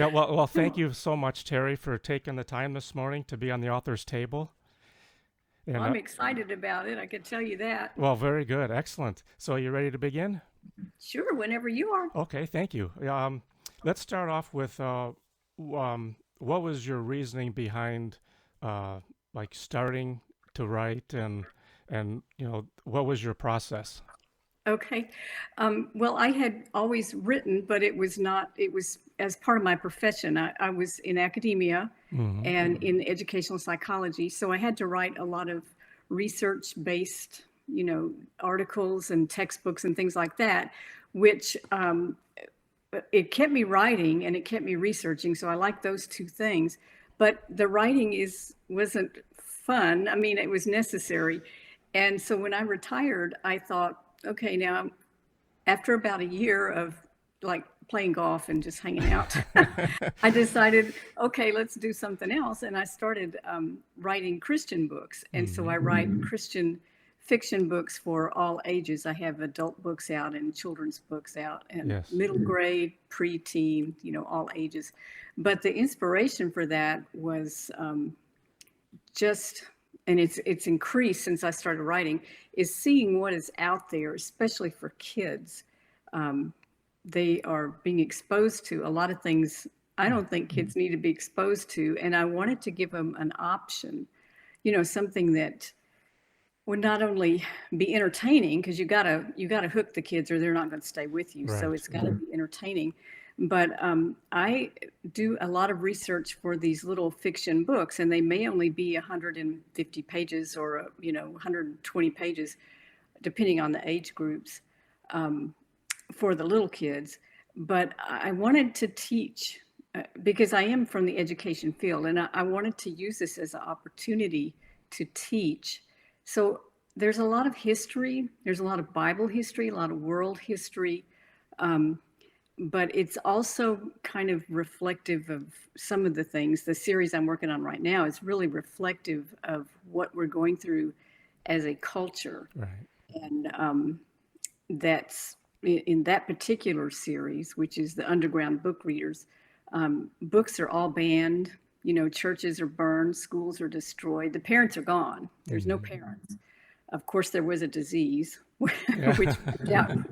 Yeah, well, thank you so much, Terry, for taking the time this morning to be on the author's table. Well, And I'm excited about it. I can tell you that. well, very good, excellent. So, you ready to begin? Sure, whenever you are. Okay, thank you. Let's start off with what was your reasoning behind uh, like starting to write, and what was your process? Okay. Well, I had always written, but it was not, it was as part of my profession. I was in academia Hmm. and in educational psychology. So I had to write a lot of research based, articles and textbooks and things like that, which it kept me writing and it kept me researching. So I like those two things. But the writing wasn't fun. I mean, it was necessary. And so when I retired, I thought, okay, now after about a year of like playing golf and just hanging out, I decided, okay, let's do something else. And I started writing Christian books. And so Hmm. I write Christian fiction books for all ages. I have adult books out and children's books out and Yes. middle grade, preteen, all ages. But the inspiration for that was just, and it's increased since I started writing, is seeing what is out there, especially for kids. Um, they are being exposed to a lot of things I don't think kids need to be exposed to, and I wanted to give them an option, something that would not only be entertaining, because you gotta hook the kids or they're not going to stay with you. So Right. it's got to be entertaining. But I do a lot of research for these little fiction books, and they may only be 150 pages or 120 pages, depending on the age groups, um, for the little kids. But I wanted to teach because I am from the education field, and I wanted to use this as an opportunity to teach. So there's a lot of history, there's a lot of Bible history, a lot of world history, um, but it's also kind of reflective of some of the things. The series I'm working on right now is really reflective of what we're going through as a culture. Right. And that's in that particular series, which is the underground book readers. Books are all banned. Churches are burned, schools are destroyed. The parents are gone. There's no Hmm. parents. Of course, there was a disease Yeah. which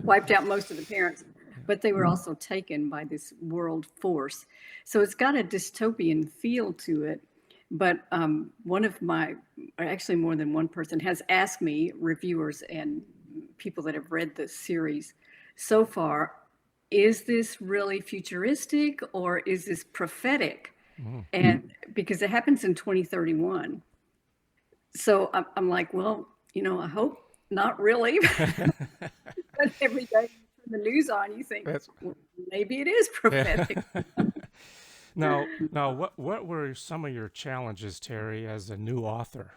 wiped out most of the parents, but they were also taken by this world force. So it's got a dystopian feel to it. But one of my, or actually more than one person, has asked me, reviewers and people that have read the series so far, is this really futuristic or is this prophetic? Mm. And because it happens in 2031. So I'm like, well, I hope not really. But every day you turn the news on, you think, That's well, maybe it is yeah. prophetic. Now, what were some of your challenges, Terry, as a new author?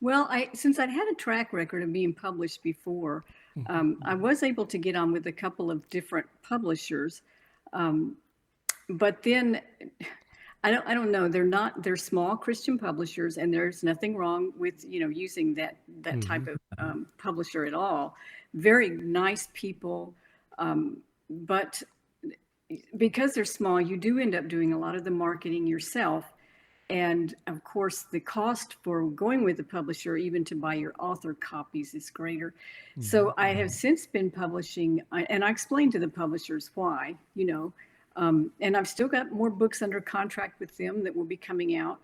Well, since I'd had a track record of being published before, Mhm. I was able to get on with a couple of different publishers. Um, but then I don't know. They're small Christian publishers, and there's nothing wrong with using that type Mhm. of publisher at all. Very nice people, but because they're small, you do end up doing a lot of the marketing yourself. And of course, the cost for going with the publisher, even to buy your author copies, is greater. Mhm. So I have since been publishing, and I explained to the publishers why, and I've still got more books under contract with them that will be coming out.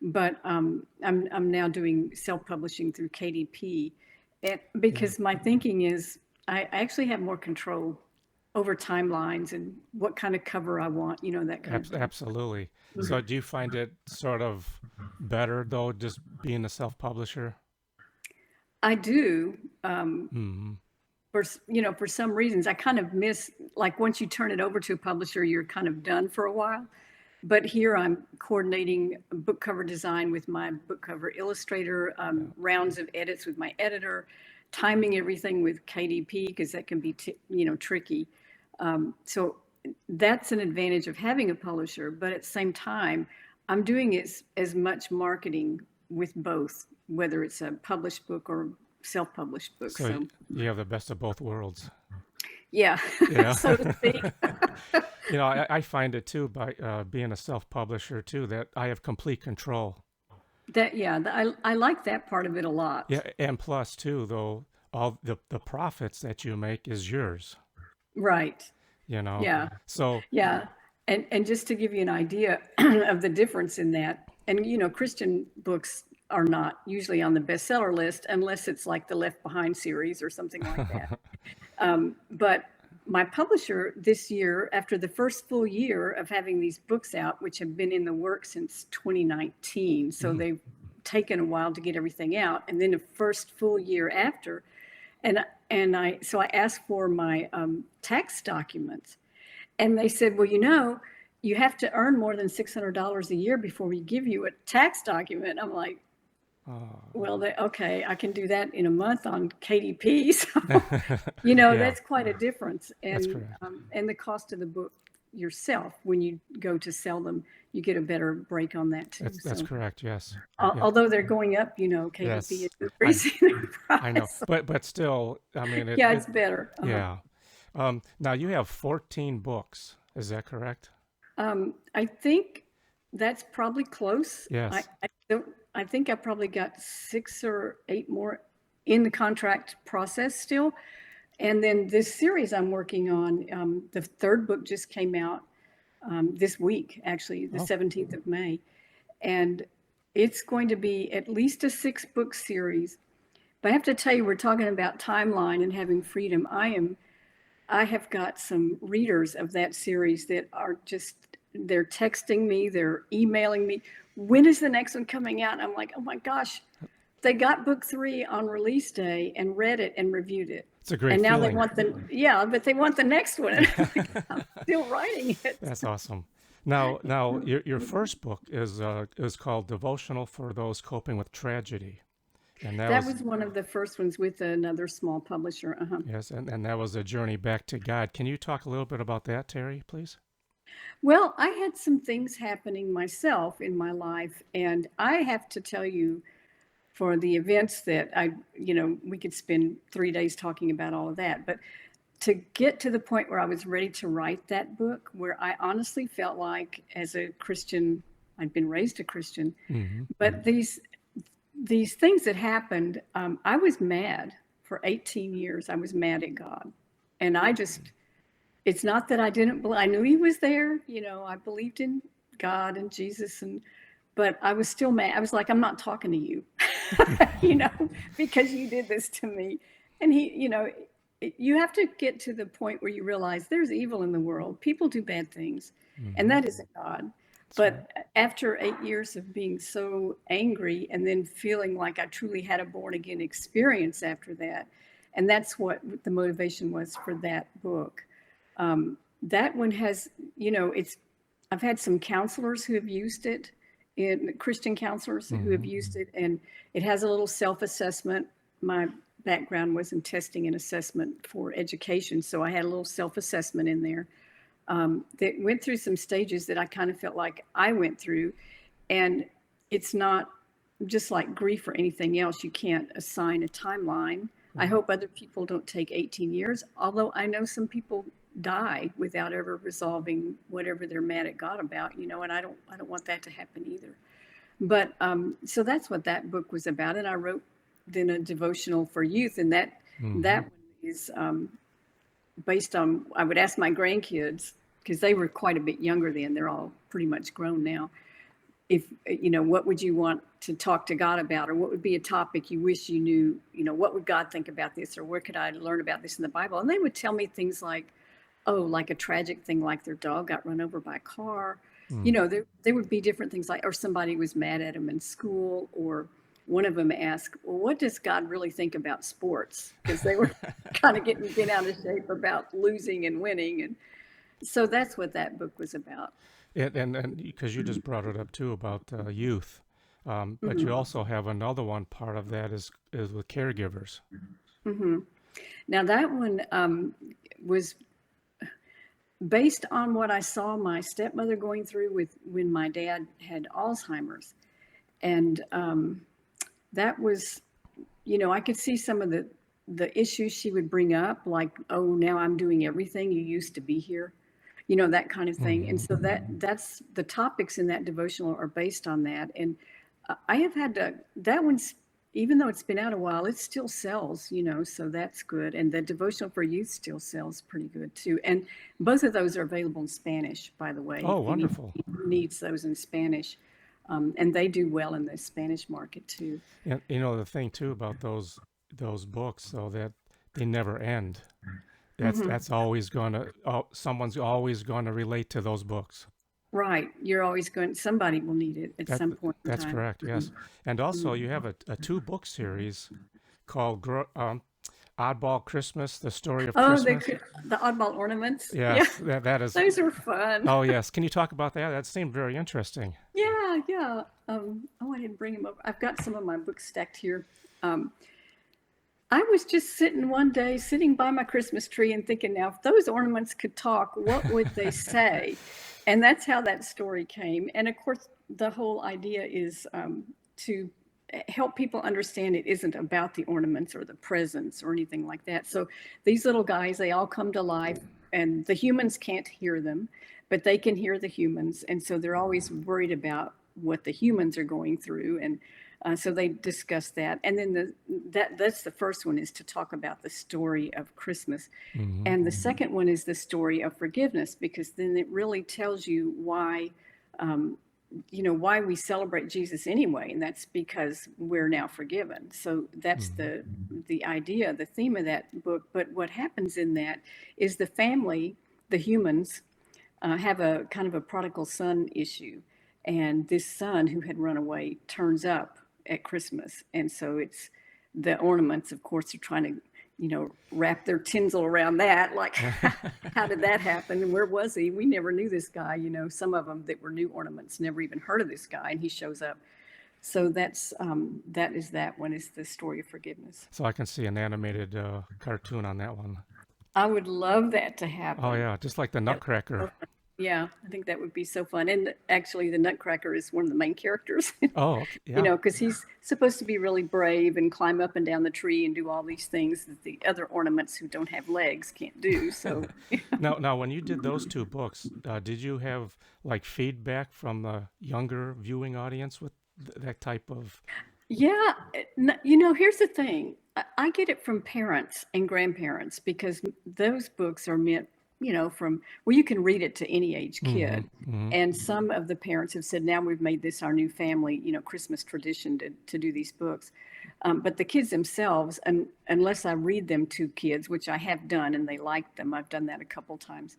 But I'm now doing self-publishing through KDP, Yeah. because my thinking is I actually have more control over timelines and what kind of cover I want, that kind of thing. Absolutely. So, do you find it sort of better though, just being a self-publisher? I do. Hmm. For some reasons, I kind of miss, like, once you turn it over to a publisher, you're kind of done for a while. But here I'm coordinating book cover design with my book cover illustrator, Yeah. rounds of edits with my editor, timing everything with KDP because that can be tricky. So that's an advantage of having a publisher. But at the same time, I'm doing as much marketing with both, whether it's a published book or self-published book. So So you have the best of both worlds. Yeah, Yeah. so to speak. I find it too by being a self-publisher too that I have complete control. I like that part of it a lot. Yeah, and plus too, though, all the profits that you make is yours, Right. you know. Yeah. So, Yeah. And just to give you an idea of the difference in that, and Christian books are not usually on the bestseller list unless it's like the Left Behind series or something like that. But my publisher this year, after the first full year of having these books out, which have been in the works since 2019, so mm, they've taken a while to get everything out, and then the first full year after, and I asked for my tax documents, and they said, well, you have to earn more than $600 a year before we give you a tax document. I'm like, uh, well, okay, I can do that in a month on KDP. So, yeah, that's quite a difference. that's correct. And the cost of the book yourself, when you go to sell them, you get a better break on that too. That's So, correct. Yes. Yeah. although they're going up, KDP is Yes. I increasing the I know. price. But still, I mean Yeah, it it's better. yeah. Now you have 14 books. Is that correct? I think that's probably close. Yes. I don't. I think I probably got 6 or 8 more in the contract process still. And then this series I'm working on, the third book just came out this week, actually, the Oh, 17th of May. And it's going to be at least a 6-book series. But I have to tell you, we're talking about timeline and having freedom. I have got some readers of that series that are just, they're texting me, they're emailing me. When is the next one coming out? And I'm like, oh my gosh, they got book 3 on release day and read it and reviewed it. it's a great And now they feeling. want but they want the next one. And I'm like, I'm still writing it. That's awesome. Now your first book is called Devotional for Those Coping with Tragedy. And that That was was one of the first ones with another small publisher. yes, and that was a journey back to God. Can you talk a little bit about that, Terry, please? Well, I had some things happening myself in my life, and I have to tell you, for the events that we could spend 3 days talking about all of that, but to get to the point where I was ready to write that book, where I honestly felt like, as a Christian, I'd been raised a Christian, Mm-hmm. but these things that happened, I was mad for 18 years. I was mad at God, and it's not that I didn't believe, I knew he was there. I believed in God and Jesus, but I was still mad. I was like, I'm not talking to you, because you did this to me. And you have to get to the point where you realize there's evil in the world. People do bad things, and Mm-hmm. that isn't God. That's right. But after 8 years of being so angry and then feeling like I truly had a born again experience after that, and that's what the motivation was for that book. That one has, I've had some counselors who have used it, in Christian counselors who have Mm-hmm. used it, and it has a little self-assessment. My background was in testing and assessment for education, so I had a little self-assessment in there that went through some stages that I kind of felt like I went through. And it's not just like grief or anything else. You can't assign a timeline. I Right. hope other people don't take 18 years, although I know some people die without ever resolving whatever they're mad at God about, and I don't want that to happen either. But so that's what that book was about. And I wrote then a devotional for youth, and Mm-hmm. that one is based on, I would ask my grandkids, because they were quite a bit younger then, they're all pretty much grown now, if what would you want to talk to God about, or what would be a topic you wish you knew, what would God think about this, or where could I learn about this in the Bible? And they would tell me things like, oh, like a tragic thing, like their dog got run over by a car. Mm. There would be different things, like, or somebody was mad at them in school, or one of them asked, well, what does God really think about sports? Because they were kind of getting bent out of shape about losing and winning. And so that's what that book was about. And because you just brought it up too about youth, but you Hmm. also have another one. Part of that is with caregivers. Hmm. Now that one was based on what I saw my stepmother going through with when my dad had Alzheimer's. And that was, I could see some of the the issues she would bring up, like, oh, now I'm doing everything, you used to be here, that kind of thing. And Mm-hmm. so that's the topics in that devotional are based on that. And I have had to, that one's, even though it's been out a while, it still sells, so that's good. And the devotional for youth still sells pretty good too. And both of those are available in Spanish, by the way, Oh, if anybody wonderful. needs those in Spanish. And they do well in the Spanish market too. And the thing too about those books, so that they never end. Hmm. That's always gonna someone's always gonna relate to those books. Right. You're always going, somebody will need it at That some point in that's time. correct. Yes, and also you have a two-book series called Oddball Christmas: The Story of Oh, Christmas. the oddball ornaments. Yeah, Yes, that is. those are fun. Oh yes, can you talk about that? That seemed very interesting. Yeah, yeah. Oh, I didn't bring them up. I've got some of my books stacked here. Um, I was just sitting one day, sitting by my Christmas tree and thinking, now, if those ornaments could talk, what would they say? And that's how that story came. And of course, the whole idea is to help people understand it isn't about the ornaments or the presents or anything like that. So these little guys, they all come to life, and the humans can't hear them, but they can hear the humans. And so they're always worried about what the humans are going through. And so they discuss that. And then that's the first one, is to talk about the story of Christmas. Mm-hmm. And the second one is the story of forgiveness, because then it really tells you why, why we celebrate Jesus anyway. And that's because we're now forgiven. So that's Mm-hmm. the idea, the theme of that book. But what happens in that is the family, the humans, have a kind of a prodigal son issue. And this son who had run away turns up at Christmas. And so it's the ornaments, of course, are trying to, wrap their tinsel around that. Like, how did that happen? And where was he? We never knew this guy. Some of them that were new ornaments never even heard of this guy, and he shows up. So that is that one, is the story of forgiveness. So I can see an animated cartoon on that one. I would love that to Oh happen. yeah, just like the That would be so Nutcracker. fun. Yeah, I think that would be so fun. And actually, the Nutcracker is one of the main characters, Oh, okay. Yeah. because he's supposed to be really brave and climb up and down the tree and do all these things that the other ornaments who don't have legs can't do. So, Now, when you did those two books, did you have like feedback from the younger viewing audience with that type of? yeah, here's the thing. I get it from parents and grandparents, because those books are meant, from, well, you can read it to any age Mm-hmm. kid. Mm-hmm. And some of the parents have said, now we've made this our new family, Christmas tradition to do these books. But the kids themselves, and unless I read them to kids, which I have done, and they like them, I've done that a couple times.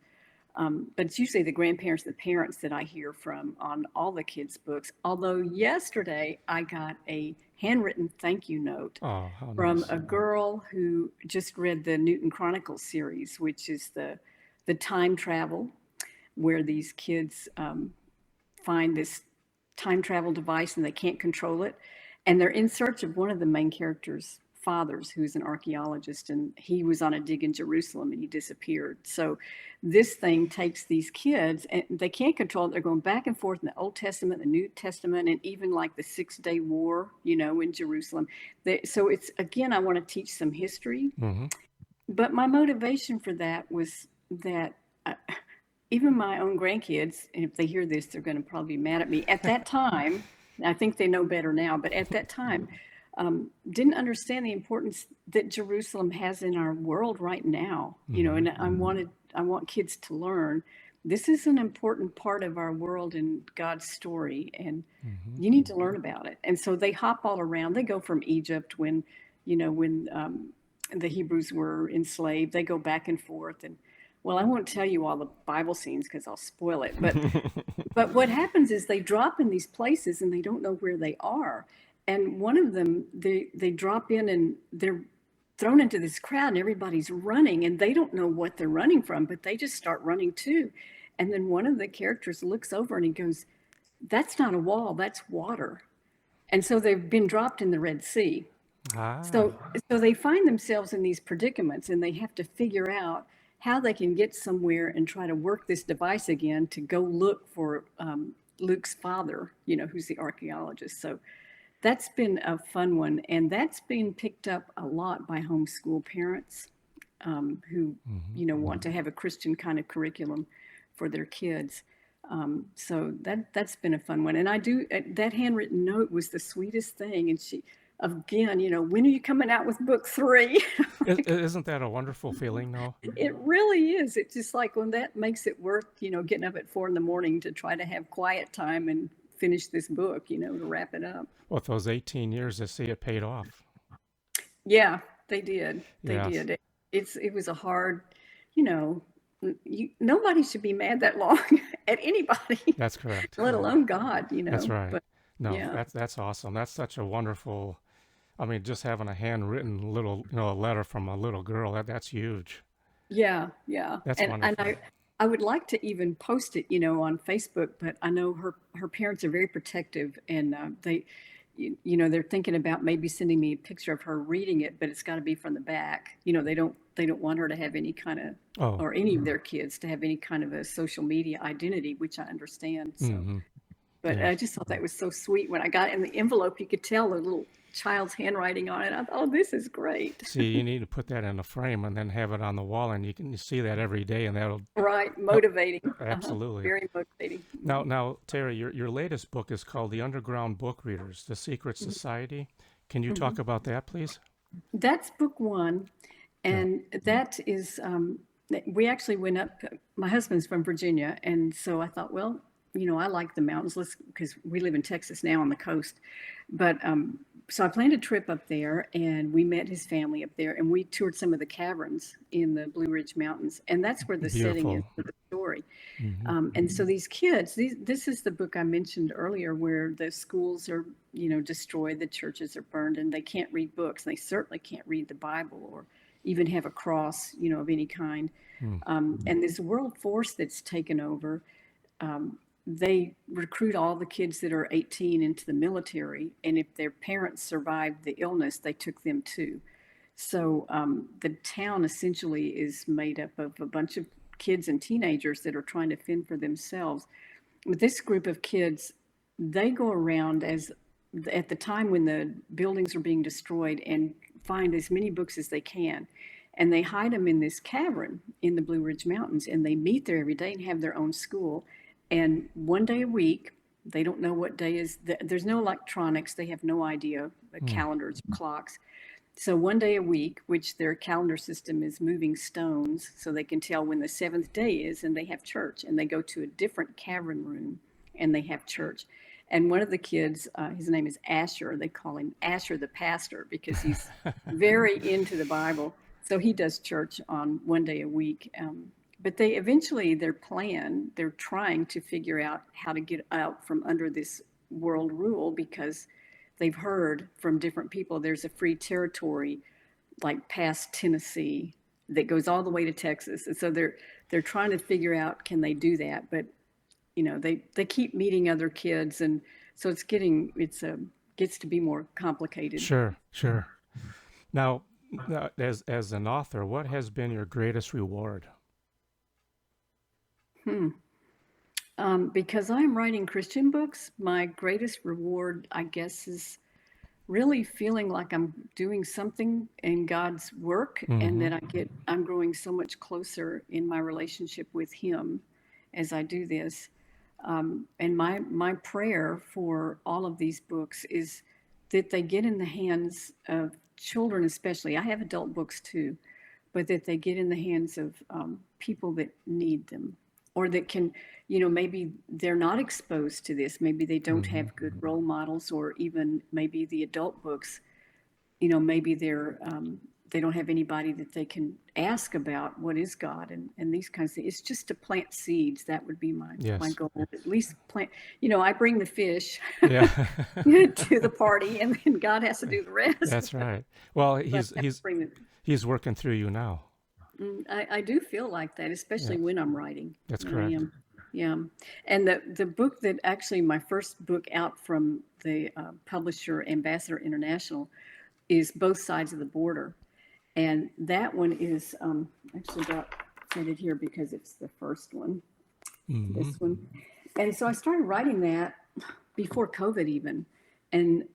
But it's usually the grandparents, the parents that I hear from on all the kids' books. Although yesterday I got a handwritten thank you note Oh, how from nice. a girl who just read the Newton Chronicles series, which is the time travel, where these kids find this time travel device and they can't control it. And they're in search of one of the main characters' fathers, who's an archaeologist, and he was on a dig in Jerusalem and he disappeared. So this thing takes these kids, and they can't control it. They're going back and forth in the Old Testament, the New Testament, and even like the 6 Day War, in Jerusalem. So it's, again, I want to teach some history. Mm-hmm. But my motivation for that was that even my own grandkids, and if they hear this, they're going to probably be mad at me. At that time, I think they know better now, but at that time, didn't understand the importance that Jerusalem has in our world right now. Mm-hmm. And I want kids to learn this is an important part of our world and God's story, and Mm-hmm. you need to learn about it. And so they hop all around. They go from Egypt when the Hebrews were enslaved. They go back and forth, and well, I won't tell you all the Bible scenes because I'll spoil it. But what happens is they drop in these places and they don't know where they are. And one of them, they drop in and they're thrown into this crowd and everybody's running and they don't know what they're running from, but they just start running too. And then one of the characters looks over and he goes, "That's not a wall, that's water." And so they've been dropped in the Red Sea. Ah. So they find themselves in these predicaments and they have to figure out how they can get somewhere and try to work this device again to go look for Luke's father, who's the archaeologist. So that's been a fun one, and that's been picked up a lot by homeschool parents who, Hmm. want to have a Christian kind of curriculum for their kids. So that's been a fun one. And I do that handwritten note was the sweetest thing. And she, again, when are you coming out with book 3? Isn't that a wonderful feeling, though? It really is. It's just like when that makes it worth, getting up at 4 in the morning to try to have quiet time and finish this book, to wrap it up. Well, those 18 years to see it paid off. Yeah, they did. They Yes, did. It was a hard, you know, nobody should be mad that long at anybody, that's correct. let alone God, That's right. But No, yeah, that's awesome. That's such a wonderful. I mean, just having a handwritten little, a letter from a little girl, that's huge. yeah, yeah. That's And wonderful. I would like to even post it, on Facebook, but I know her parents are very protective, and they're thinking about maybe sending me a picture of her reading it, but it's got to be from the back. They don't want her to have any kind of, Oh, or any of their kids to have any kind of a social media identity, which I understand. So, mm-hmm. but I Yes. just thought that was so sweet. When I got it in the envelope, you could tell the little child's handwriting on it. I thought, oh, this is great. See, you need to put that in a frame and then have it on the wall, and you see that every day, and Right, that motivating. absolutely. Very motivating. Now, Terry, your latest book is called The Underground Book Readers: The Secret Society. Can you talk Mhm. about that, please? That's book 1, Yeah. and that is we actually went up. My husband's from Virginia, and so I thought, well, I like the mountains. Let's, because we live in Texas now on the coast, but so I planned a trip up there, and we met his family up there, and we toured some of the caverns in the Blue Ridge Mountains, and that's where the setting is Beautiful. for the story. Hmm. And so these kids, this is the book I mentioned earlier, where the schools are, destroyed, the churches are burned, and they can't read books. They certainly can't read the Bible or even have a cross, of any kind. Mm. And this world force that's taken over, they recruit all the kids that are 18 into the military, and if their parents survived the illness, they took them too. So the town essentially is made up of a bunch of kids and teenagers that are trying to fend for themselves. With this group of kids, they go around as at the time when the buildings are being destroyed and find as many books as they can. And they hide them in this cavern in the Blue Ridge Mountains, and they meet there every day and have their own school. And one day a week, they don't know what day is. There's no electronics. They have no idea, Mm. calendars, clocks. So one day a week, which their calendar system is moving stones, so they can tell when the seventh day is, and they have church, and they go to a different cavern room, and they have church. And one of the kids, his name is Asher. They call him Asher the pastor because he's very into the Bible. So he does church on one day a week. But they eventually, they're trying to figure out how to get out from under this world rule, because they've heard from different people there's a free territory like past Tennessee that goes all the way to Texas. And so they're trying to figure out, can they do that? But they keep meeting other kids, and so gets to be more complicated. Sure, sure. Now, as an author, what has been your greatest reward? Hmm. Because I'm writing Christian books, my greatest reward, I guess, is really feeling like I'm doing something in God's work, and Hmm. that I'm growing so much closer in my relationship with Him as I do this. And my prayer for all of these books is that they get in the hands of children, especially. I have adult books too, but that they get in the hands of people that need them, or that can, maybe they're not exposed to this. Maybe they don't Hmm. have good role models, or even maybe the adult books, maybe they don't have anybody that they can ask about what is God, and these kinds of things. It's just to plant seeds. That would be my Yes. goal. At least plant, I bring the fish Yeah. to the party, and then God has to do the rest. That's right. Well, But he's I he's bring the, he's working through you now. I do feel like that, Yeah, especially when I'm writing. that's I correct. am. Yeah. And the book that actually, my first book out from the publisher Ambassador International, is Both Sides of the Border. And that one is actually got printed here because it's the first one, Hmm. this one. And so I started writing that before COVID even. And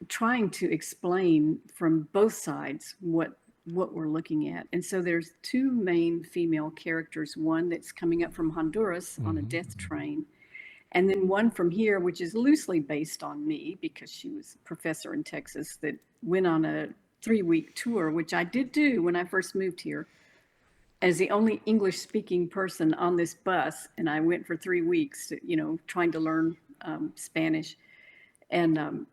trying to explain from both sides what we're looking at. And so there's two main female characters, one that's coming up from Honduras on a Mm-hmm. death train, and then one from here, which is loosely based on me because she was a professor in Texas that went on a 3-week tour, which I did do when I first moved here as the only English speaking person on this bus. And I went for 3 weeks, trying to learn Spanish. And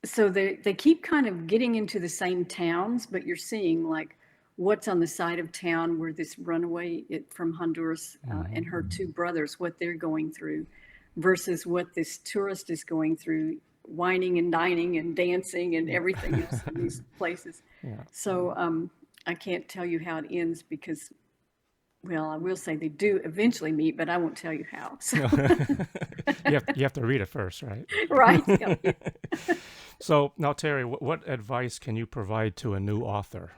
so they keep kind of getting into the same towns, but you're seeing like what's on the side of town where this runaway from Honduras and her two brothers, what they're going through versus what this tourist is going through, whining and dining and dancing and everything else in these places. Yeah. So I can't tell you how it ends because, well, I will say they do eventually meet, but I won't tell you how. So. You have to read it first, right? Right. Yeah. So now, Terry, what advice can you provide to a new author?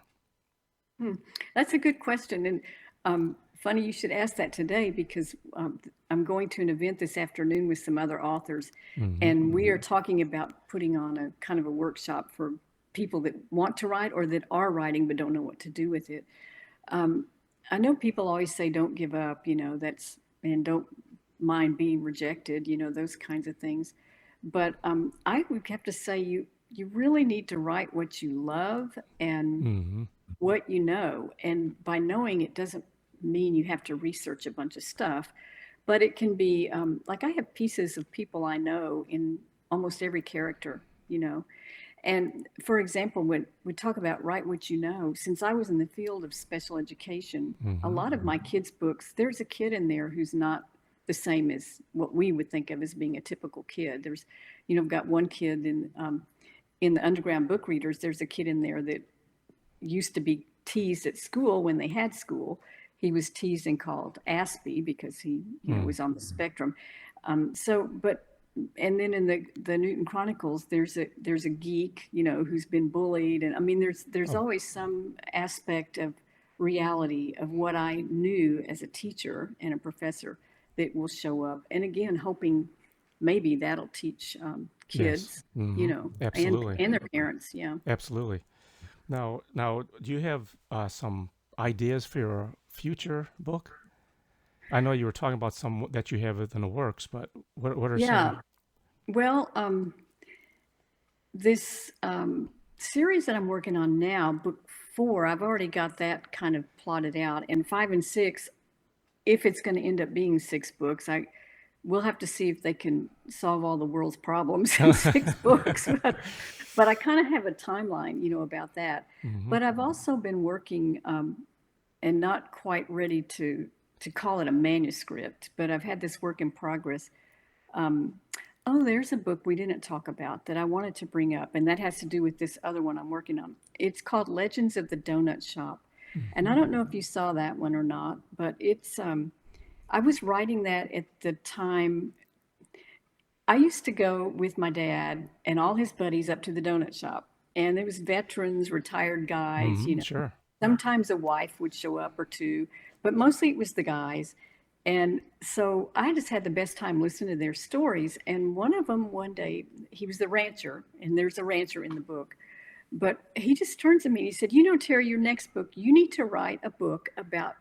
That's a good question. And funny you should ask that today because I'm going to an event this afternoon with some other authors. Mm-hmm. And we are talking about putting on a kind of a workshop for people that want to write or that are writing but don't know what to do with it. I know people always say don't give up, and don't mind being rejected, those kinds of things. But I would have to say you really need to write what you love and Mm-hmm. what you know. And by knowing, it doesn't mean you have to research a bunch of stuff, but it can be like I have pieces of people I know in almost every character. And for example, when we talk about write what you know, since I was in the field of special education, a Mm-hmm. lot of my kids' books, there's a kid in there who's not the same as what we would think of as being a typical kid. There's, I've got one kid in the underground book readers. There's a kid in there that used to be teased at school when they had school. He was teased and called Aspie because he, was on the spectrum. And then in the Newton Chronicles, there's a geek, who's been bullied, and I mean, there's Oh, always some aspect of reality of what I knew as a teacher and a professor that will show up. And again, hoping maybe that'll teach yes. kids, Mm-hmm. and Absolutely. and their parents. Yeah. Absolutely. Now, do you have some ideas for your future book? I know you were talking about some that you have in the works, but what are some? Yeah. Well, this series that I'm working on now, book 4, I've already got that kind of plotted out. And 5 and 6, if it's going to end up being 6 books, we'll have to see if they can solve all the world's problems in 6 books. But I kind of have a timeline, about that. Mm-hmm. But I've also been working and not quite ready to call it a manuscript, but I've had this work in progress. Oh, there's a book we didn't talk about that I wanted to bring up, and that has to do with this other one I'm working on. It's called Legends of the Donut Shop. And I don't know if you saw that one or not, but it's I was writing that at the time. I used to go with my dad and all his buddies up to the donut shop, and there was veterans, retired guys, Mm-hmm. Sure. Sometimes a wife would show up or two, but mostly it was the guys. And so I just had the best time listening to their stories. And one of them, one day, he was the rancher, and there's a rancher in the book. But he just turns to me and he said, Terry, your next book, you need to write a book about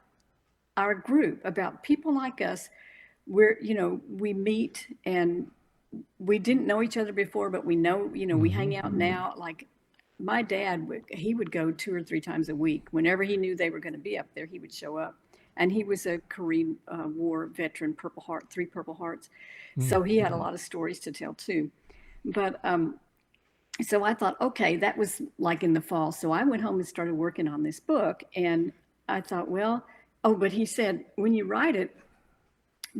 our group, about people like us, where, we meet and we didn't know each other before, but we know, we Mm-hmm. hang out now. Like my dad he would go 2 or 3 times a week. Whenever he knew they were going to be up there, he would show up. And he was a Korean War veteran, Purple Heart, 3 Purple Hearts. So he had a lot of stories to tell too. But so I thought, okay, that was like in the fall. So I went home and started working on this book. And I thought, but he said, when you write it,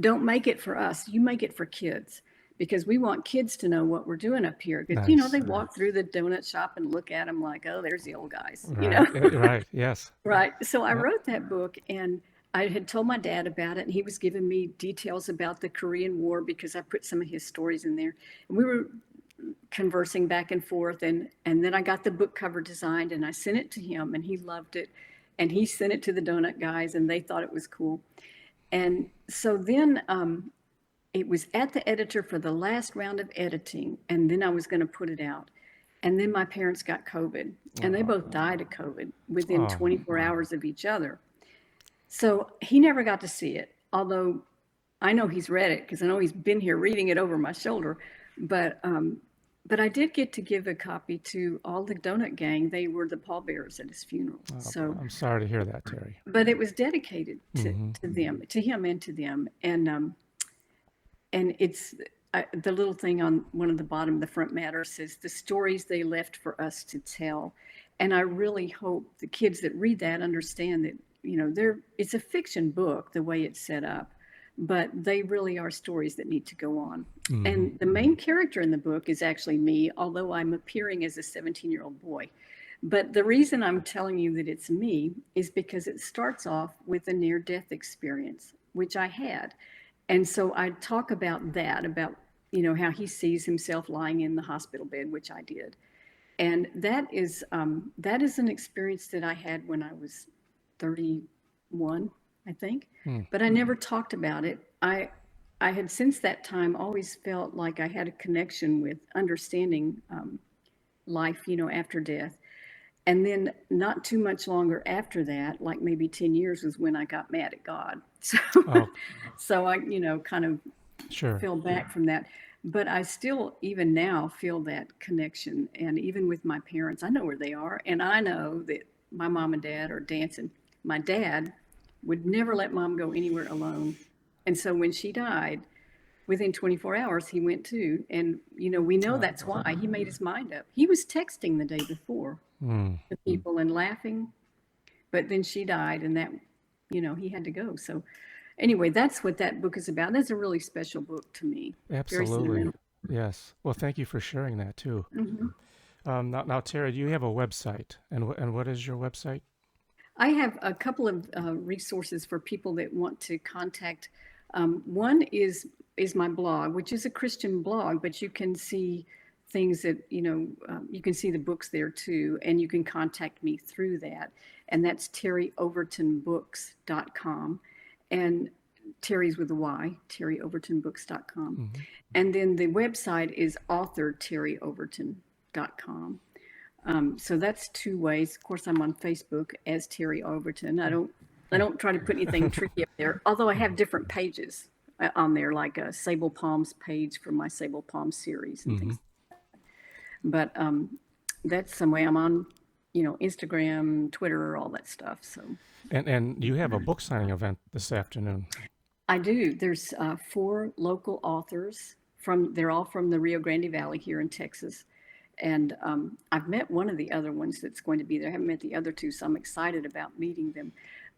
don't make it for us. You make it for kids, because we want kids to know what we're doing up here. Because, Nice. they walk through the donut shop and look at them like, oh, there's the old guys, Right. Right. Yes. Right. So I Yep. wrote that book, and I had told my dad about it, and he was giving me details about the Korean War because I put some of his stories in there. And we were conversing back and forth, and then I got the book cover designed, and I sent it to him, and he loved it. And he sent it to the donut guys, and they thought it was cool. And so then it was at the editor for the last round of editing, and then I was going to put it out. And then my parents got COVID, and they Oh, both died of COVID within oh, 24 hours of each other. So he never got to see it, although I know he's read it because I know he's been here reading it over my shoulder. But but I did get to give a copy to all the donut gang. They were the pallbearers at his funeral. oh, So, I'm sorry to hear that, Terry. but it was dedicated Hmm. to them, to him, and to them. And it's the little thing on one of the bottom of the front matter says the stories they left for us to tell. And I really hope the kids that read that understand that, you know, it's a fiction book the way it's set up, but they really are stories that need to go on. Hmm. And the main character in the book is actually me, although I'm appearing as a 17-year-old boy. But the reason I'm telling you that it's me is because it starts off with a near death experience, which I had. And so I talk about that, about, you know, how he sees himself lying in the hospital bed, which I did. And that is an experience that I had when I was 31, I think, Hmm. but I never talked about it. I had since that time always felt like I had a connection with understanding life, you know, after death. And then not too much longer after that, like maybe 10 years, was when I got mad at God. So, Oh, so I, you know, kind of sure. fell back from that. But I still, even now, feel that connection. And even with my parents, I know where they are. And I know that my mom and dad are dancing. My dad would never let mom go anywhere alone. And so when she died, within 24 hours, he went too. And, you know, we know Oh, that's why he made his mind up. He was texting the day before hmm. to people and laughing, but then she died, and that, you know, he had to go. So anyway, that's what that book is about. That's a really special book to me. Very Absolutely. sentimental. Yes. Well, thank you for sharing that too. Hmm. Now, Terry, do you have a website? And what is your website? I have a couple of resources for people that want to contact. One is my blog, which is a Christian blog, but you can see things that, you know, you can see the books there too, and you can contact me through that. And that's terryovertonbooks.com. And Terry's with a Y, terryovertonbooks.com. Hmm. And then the website is authorterryoverton.com. So that's two ways. Of course, I'm on Facebook as Terry Overton. I don't try to put anything tricky up there, although I have different pages on there, like a Sable Palms page for my Sable Palms series and Hmm. things. But that's some way I'm on, you know, Instagram, Twitter, all that stuff. So And you have a book signing event this afternoon. I do. There's four local authors they're all from the Rio Grande Valley here in Texas. And I've met one of the other ones that's going to be there. I haven't met the other two, so I'm excited about meeting them.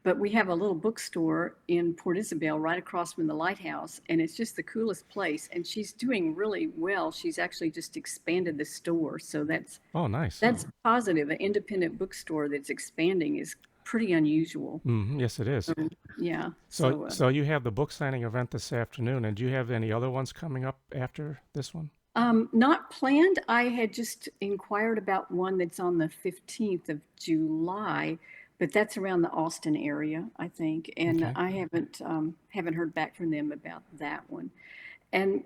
But we have a little bookstore in Port Isabel right across from the lighthouse, and it's just the coolest place. And she's doing really well. She's actually just expanded the store, so Oh, nice. that's positive. An independent bookstore that's expanding is pretty unusual. Hmm. Yes, it is. Yeah. So, So so you have the book signing event this afternoon, and do you have any other ones coming up after this one? Not planned. I had just inquired about one that's on the 15th of July, but that's around the Austin area, I think. And Okay. I haven't heard back from them about that one. And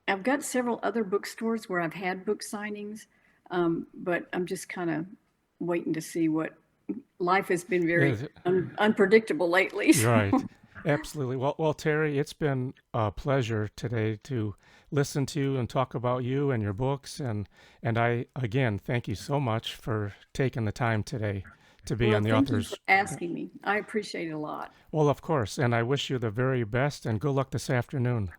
I've got several other bookstores where I've had book signings, but I'm just kind of waiting to see what life has been very Yes, unpredictable lately. you're So right. Absolutely. Well, Terry, it's been a pleasure today to listen to and talk about you and your books, and I again thank you so much for taking the time today to be well, on the thank you for authors. asking me. I appreciate it a lot. Well, of course, and I wish you the very best and good luck this afternoon.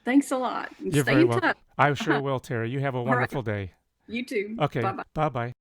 Thanks a lot, and You're stay very in welcome. touch. I sure will, Terry. You have a All right. wonderful day. You too. Bye Okay. bye. Bye bye.